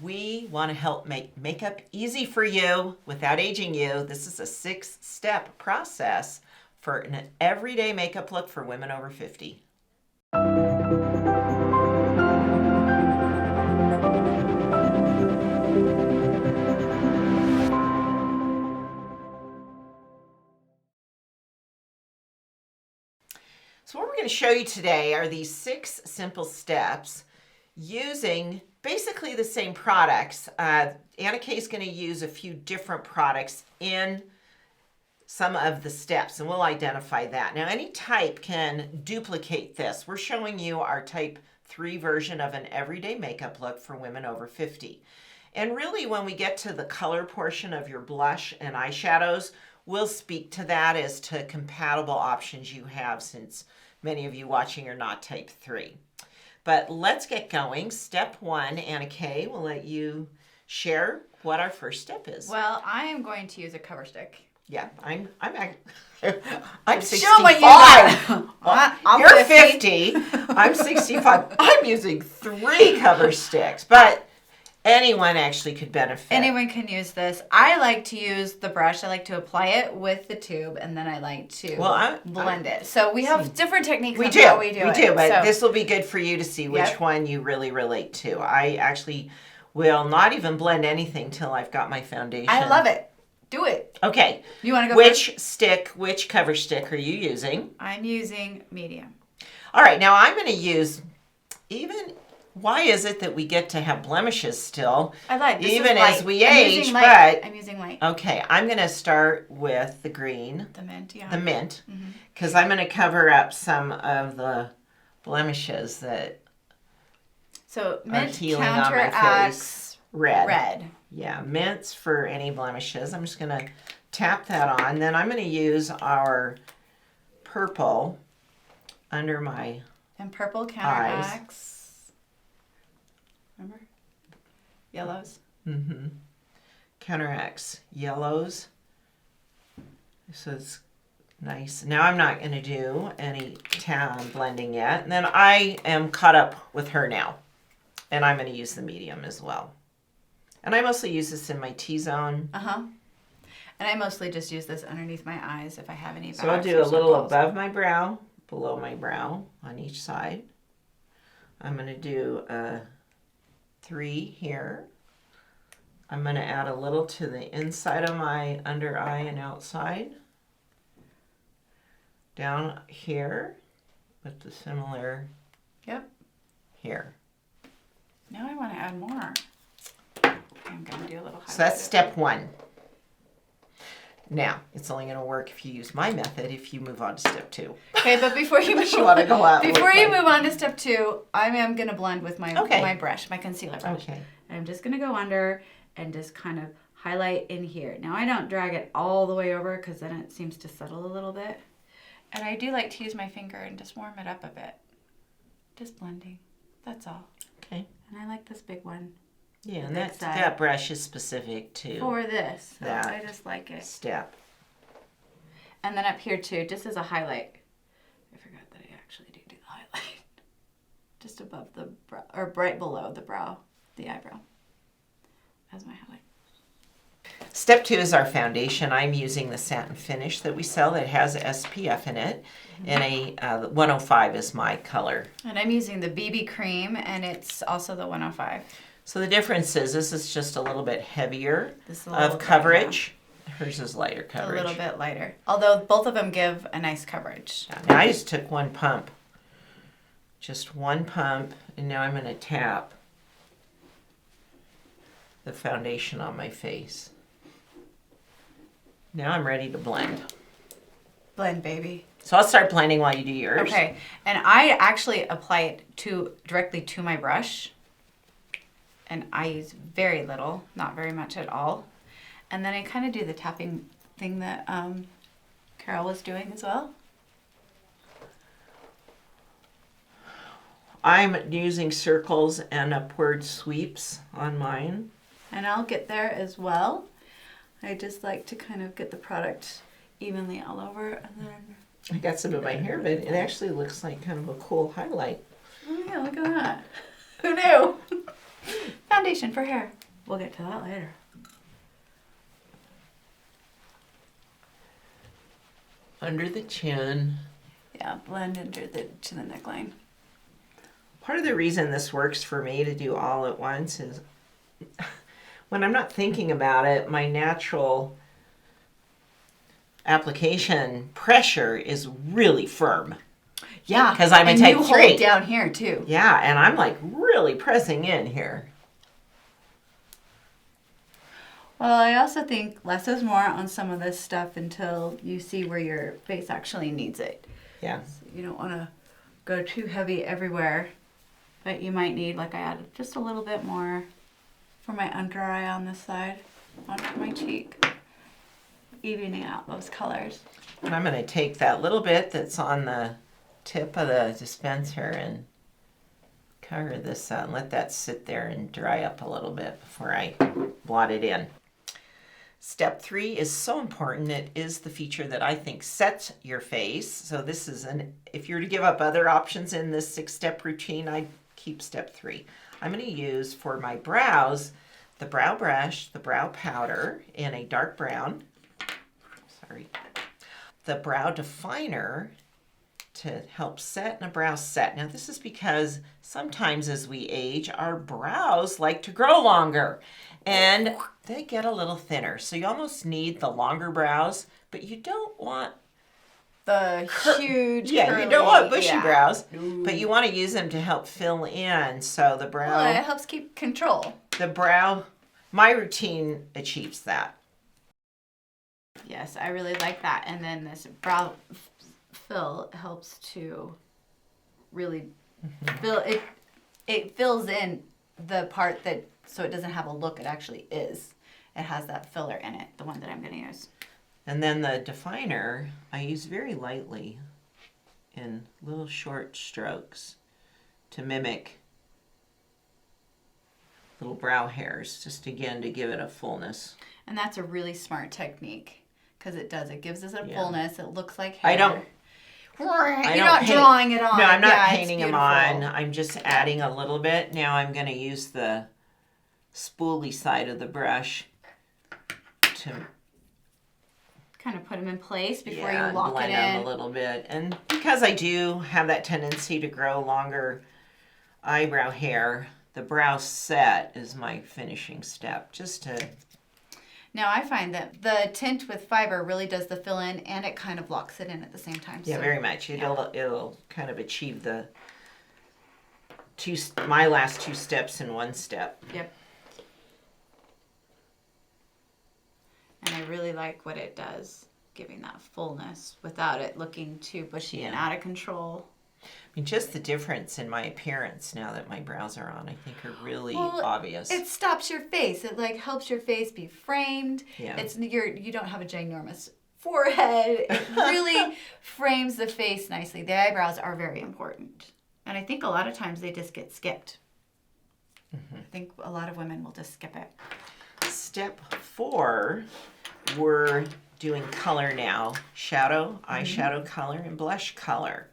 we want to help make makeup easy for you without aging you. This is a 6-step process for an everyday makeup look for women over 50. So what we're going to show you today are these 6 simple steps using basically the same products. Anna Kay is going to use a few different products in some of the steps, and we'll identify that. Now, any type can duplicate this. We're showing you our type 3 version of an everyday makeup look for women over 50. And really, when we get to the color portion of your blush and eyeshadows, we'll speak to that as to compatible options you have, since many of you watching are not type 3. But let's get going. Step 1, Anna Kay, we'll let you share what our first step is. Well, I am going to use a cover stick. Yeah, I'm 65. Show what you got. Well, you're 50. I'm 65. I'm using 3 cover sticks, but anyone actually could benefit. Anyone can use this. I like to use the brush. I like to apply it with the tube, and then I like to blend it. So we have different techniques on how we do it. But this will be good for you to see which one you really relate to. I actually will not even blend anything till I've got my foundation. I love it. Do it. Okay. You want to go which cover stick are you using? I'm using medium. All right. Now I'm going to use why is it that we get to have blemishes still? I like this even as we age, I'm using light. Okay, I'm going to start with the green. The mint, yeah. The mint, because I'm going to cover up some of the blemishes that mint are healing on my face. Red. Yeah, mints for any blemishes. I'm just going to tap that on. Then I'm going to use our purple under my And purple counteracts. Remember? Yellows. Counteracts yellows. So it's nice. Now I'm not going to do any blending yet. And then I am caught up with her now. And I'm going to use the medium as well. And I mostly use this in my T-zone. And I mostly just use this underneath my eyes if I have any. So I'll do a little above my brow, below my brow on each side. I'm going to do 3 here. I'm going to add a little to the inside of my under eye and outside. Down here with the similar here. Now I want to add more. I'm going to do a little highlight. So that's step 1. Now, it's only going to work if you use my method if you move on to step 2. Okay, but before you move on to step 2, I am going to blend with my brush, my concealer brush. Okay. And I'm just going to go under and just kind of highlight in here. Now, I don't drag it all the way over because then it seems to settle a little bit. And I do like to use my finger and just warm it up a bit. Just blending. That's all. Okay. And I like this big one. Yeah, and that brush is specific to for this. So that I just like it. Step. And then up here too, just as a highlight. I forgot that I actually do the highlight. Just above the brow, or right below the brow, the eyebrow. As my highlight. Step 2 is our foundation. I'm using the satin finish that we sell that has SPF in it. And a 105 is my color. And I'm using the BB cream, and it's also the 105. So the difference is this is just a little bit heavier of coverage. Hers is lighter coverage. A little bit lighter. Although both of them give a nice coverage. Now I just took 1 pump. Just 1 pump. And now I'm going to tap the foundation on my face. Now I'm ready to blend. Blend, baby. So I'll start blending while you do yours. Okay. And I actually apply it directly to my brush. And I use very little, not very much at all. And then I kind of do the tapping thing that Carol was doing as well. I'm using circles and upward sweeps on mine. And I'll get there as well. I just like to kind of get the product evenly all over. And then I got some in my hair, but it actually looks like kind of a cool highlight. Oh yeah, look at that. Who knew? Foundation for hair. We'll get to that later. Under the chin. Yeah, blend into to the neckline. Part of the reason this works for me to do all at once is when I'm not thinking about it, my natural application pressure is really firm. Yeah, 'Cause I'm a and type you 3. hold down here too. Yeah, and I'm like really pressing in here. Well, I also think less is more on some of this stuff until you see where your face actually needs it. Yeah. So you don't want to go too heavy everywhere, but you might need, like I added just a little bit more for my under eye on this side, onto my cheek, evening out those colors. And I'm going to take that little bit that's on the tip of the dispenser and cover this and let that sit there and dry up a little bit before I blot it in. Step 3 is so important. It is the feature that I think sets your face. So this is if you were to give up other options in this 6-step routine, I'd keep step 3. I'm going to use for my brows the brow brush, the brow powder in a dark brown. Sorry. The brow definer to help set and a brow set. Now this is because sometimes as we age, our brows like to grow longer and they get a little thinner. So you almost need the longer brows, but you don't want The huge you curly, don't want bushy yeah. brows, but you want to use them to help fill in. So the brow, Well, it helps keep control. my routine achieves that. Yes, I really like that. And then this brow fill helps to really fill it. It fills in the part that, so it doesn't have a look. It actually is. It has that filler in it, the one that I'm going to use. And then the definer, I use very lightly in little short strokes to mimic little brow hairs, just again to give it a fullness. And that's a really smart technique because it does. It gives us a Yeah. fullness. It looks like hair. I don't You're not drawing it on. No, I'm not Yeah, it's painting them beautiful. on. I'm just adding a little bit. Now I'm going to use the spoolie side of the brush to Kind of put them in place before yeah, you lock it blend them in. a little bit. And because I do have that tendency to grow longer eyebrow hair, the brow set is my finishing step. Just to Now I find that the tint with fiber really does the fill in and it kind of locks it in at the same time. yeah, So, very much. It'll kind of achieve my last 2 steps in one step. Yep. And I really like what it does, giving that fullness without it looking too bushy and Yeah. out of control. I mean, just the difference in my appearance now that my brows are on, I think are really Well, obvious. It stops your face. It like helps your face be framed. Yeah. You don't have a ginormous forehead. It really frames the face nicely. The eyebrows are very important. And I think a lot of times they just get skipped. Mm-hmm. I think a lot of women will just skip it. Step 4, we're doing color now. Shadow, eyeshadow color, and blush color.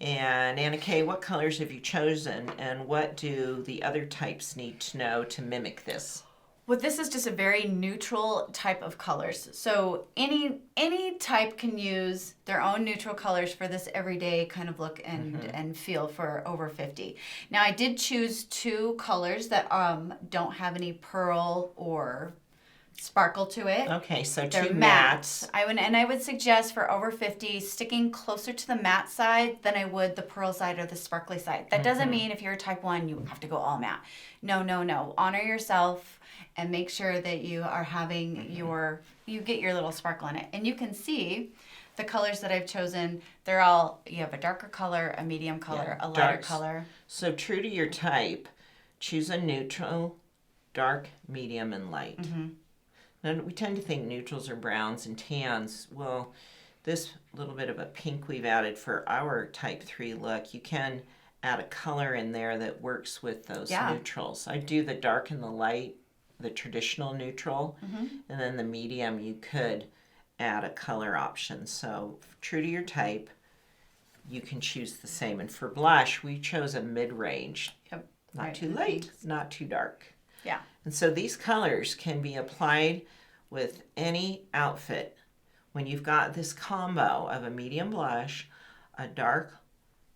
And Anna Kay, what colors have you chosen, and what do the other types need to know to mimic this? Well, this is just a very neutral type of colors. So any type can use their own neutral colors for this everyday kind of look and feel for over 50. Now, I did choose 2 colors that don't have any pearl or sparkle to it. Okay, so They're 2 matte. mattes. I would suggest for over 50 sticking closer to the matte side than I would the pearl side or the sparkly side. That doesn't mean if you're a type 1 you have to go all matte. No. Honor yourself and make sure that you are having you get your little sparkle in it. And you can see the colors that I've chosen, you have a darker color, a medium color, Yeah, a lighter darks. color. So true to your type, choose a neutral, dark, medium, and light. Now, we tend to think neutrals are browns and tans. Well, this little bit of a pink we've added for our type 3 look, you can add a color in there that works with those neutrals. I do the dark and the light, the traditional neutral, and then the medium you could add a color option. So true to your type, you can choose the same. And for blush, we chose a mid-range. Yep. Not Right, too the light, pinks. not too dark. Yeah. And so these colors can be applied with any outfit. When you've got this combo of a medium blush, a dark,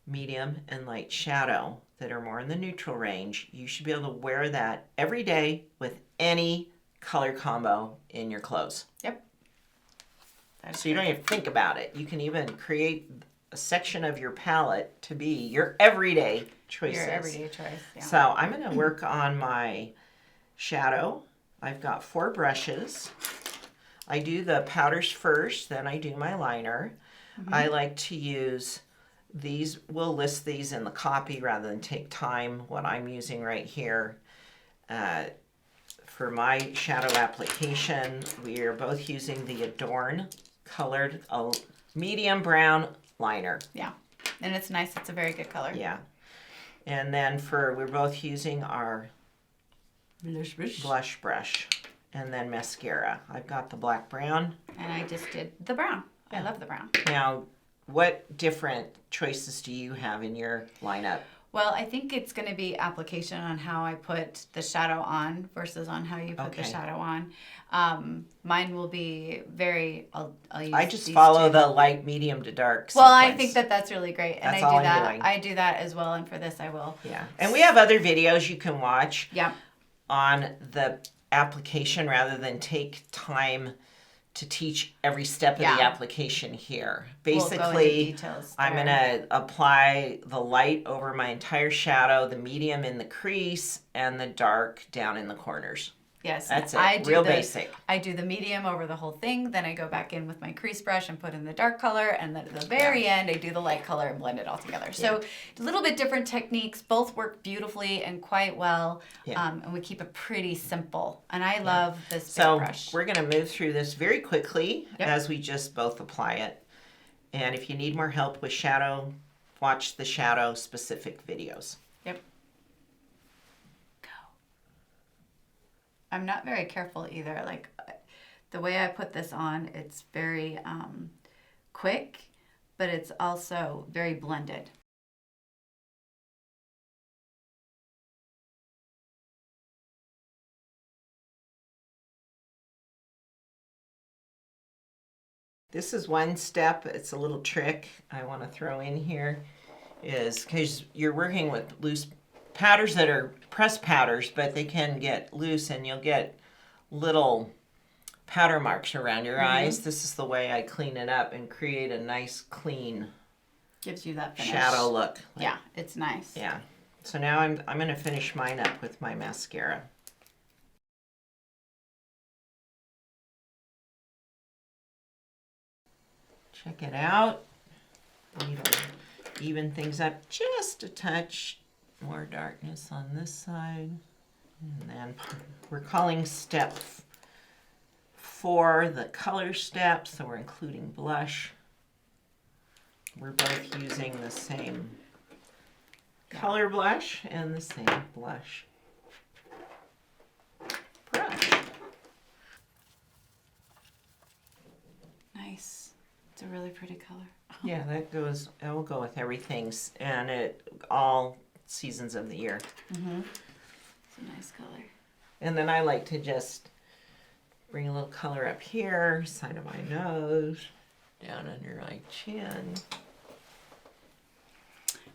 medium, and light shadow that are more in the neutral range, you should be able to wear that every day with any color combo in your clothes. Yep. So you don't even think about it. You can even create a section of your palette to be your everyday choices. Your everyday choice, yeah. So I'm going to work on my shadow. I've got 4 brushes. I do the powders first, then I do my liner. I like to use these. We'll list these in the copy rather than take time. What I'm using right here. For my shadow application, we are both using the Adorn colored medium brown liner. Yeah, and it's nice. It's a very good color. Yeah. And then we're both using our blush brush. And then mascara. I've got the black brown. And I just did the brown. I love the brown. Now, what different choices do you have in your lineup? Well, I think it's going to be application on how I put the shadow on versus on how you put the shadow on. Mine will be I'll use I just these follow 2. the light, medium to dark Well, sequence. I think that's really great. And That's I all do I'm that. doing. I do that as well. And for this, I will. Yeah. And we have other videos you can watch Yeah. on the application rather than take time to teach every step of the application here. Basically, we'll go into details I'm going to apply the light over my entire shadow, the medium in the crease, and the dark down in the corners. Yes. That's it. Real basic. I do the medium over the whole thing. Then I go back in with my crease brush and put in the dark color. And then at the very end, I do the light color and blend it all together. So a little bit different techniques. Both work beautifully and quite well. And we keep it pretty simple. And I love this big brush. So we're going to move through this very quickly as we just both apply it. And if you need more help with shadow, watch the shadow specific videos. Yep. I'm not very careful either. Like the way I put this on, it's very quick, but it's also very blended. This is one step. It's a little trick I want to throw in here is because you're working with loose powders that are pressed powders, but they can get loose and you'll get little powder marks around your eyes. This is the way I clean it up and create a nice clean Gives you that finish. shadow look. Yeah, it's nice. Yeah. So now I'm going to finish mine up with my mascara. Check it out. Need to even things up just a touch. More darkness on this side. And then we're calling step 4 the color step, so we're including blush. We're both using the same color blush and the same blush brush. Nice. It's a really pretty color. Yeah, that will go with everything, and all seasons of the year. It's a nice color. And then I like to just bring a little color up here, side of my nose, down under my chin.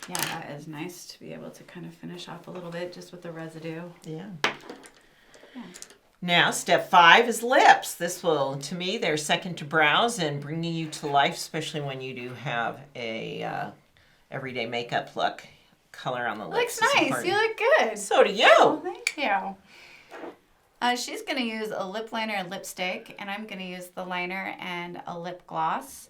Yeah, that is nice to be able to kind of finish off a little bit just with the residue. Yeah. Yeah. Now, step 5 is lips. This will, to me, they're second to brows and bringing you to life, especially when you do have a everyday makeup look. Color on the lips. Looks nice. You look good. So do you. Oh, thank you. She's going to use a lip liner and lipstick, and I'm going to use the liner and a lip gloss.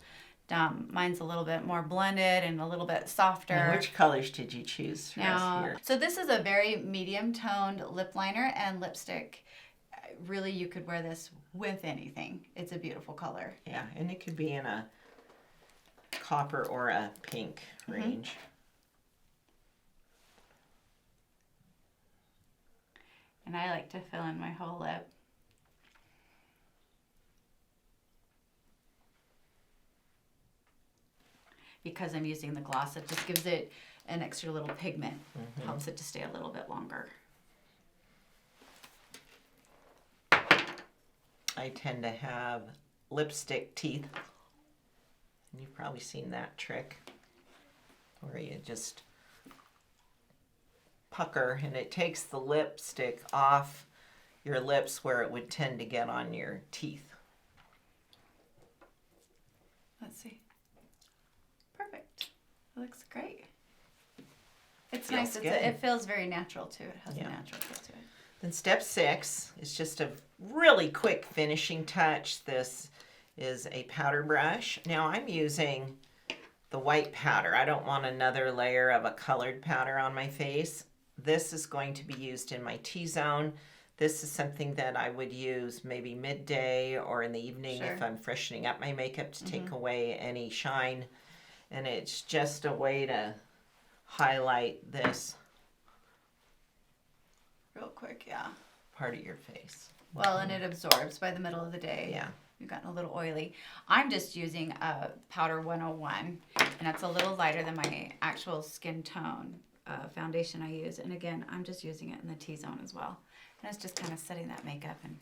Mine's a little bit more blended and a little bit softer. And which colors did you choose for us here? So this is a very medium toned lip liner and lipstick. Really, you could wear this with anything. It's a beautiful color. Yeah, and it could be in a copper or a pink range. And I like to fill in my whole lip. Because I'm using the gloss, it just gives it an extra little pigment. Helps it to stay a little bit longer. I tend to have lipstick teeth. And you've probably seen that trick where you just pucker and it takes the lipstick off your lips where it would tend to get on your teeth. Let's see. Perfect. It looks great. It's Feels nice. good. It feels very natural too. It has Yeah. a natural feel to it. Then step 6 is just a really quick finishing touch. This is a powder brush. Now I'm using the white powder. I don't want another layer of a colored powder on my face. This is going to be used in my T-zone. This is something that I would use maybe midday or in the evening if I'm freshening up my makeup to take away any shine. And it's just a way to highlight this Real quick, yeah. part of your face. Well, and it absorbs by the middle of the day. Yeah. You've gotten a little oily. I'm just using a Powder 101, and that's a little lighter than my actual skin tone foundation I use. And again, I'm just using it in the T-zone as well. And it's just kind of setting that makeup and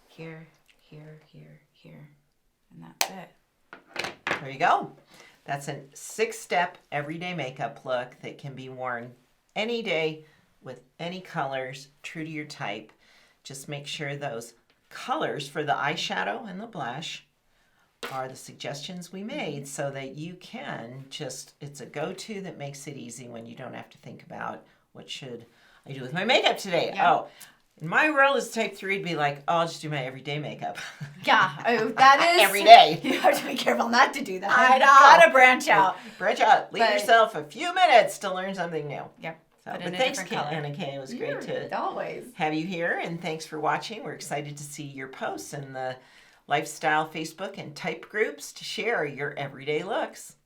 here, here, here, here. And that's it. There you go. That's a 6-step everyday makeup look that can be worn any day with any colors, true to your type. Just make sure those colors for the eyeshadow and the blush are the suggestions we made so that you can just, it's a go-to that makes it easy when you don't have to think about what should I do with my makeup today. Yeah. Oh, in my world as type 3, it'd be like, oh, I'll just do my everyday makeup. Yeah, that is. Every day. You have to be careful not to do that. I know. Gotta branch out. Branch out. Leave But- yourself a few minutes to learn something new. Yep. So, But but in a thanks, different color. Anna Kay. It was great to Always. have you here, and thanks for watching. We're excited to see your posts in the Lifestyle Facebook and Type groups to share your everyday looks.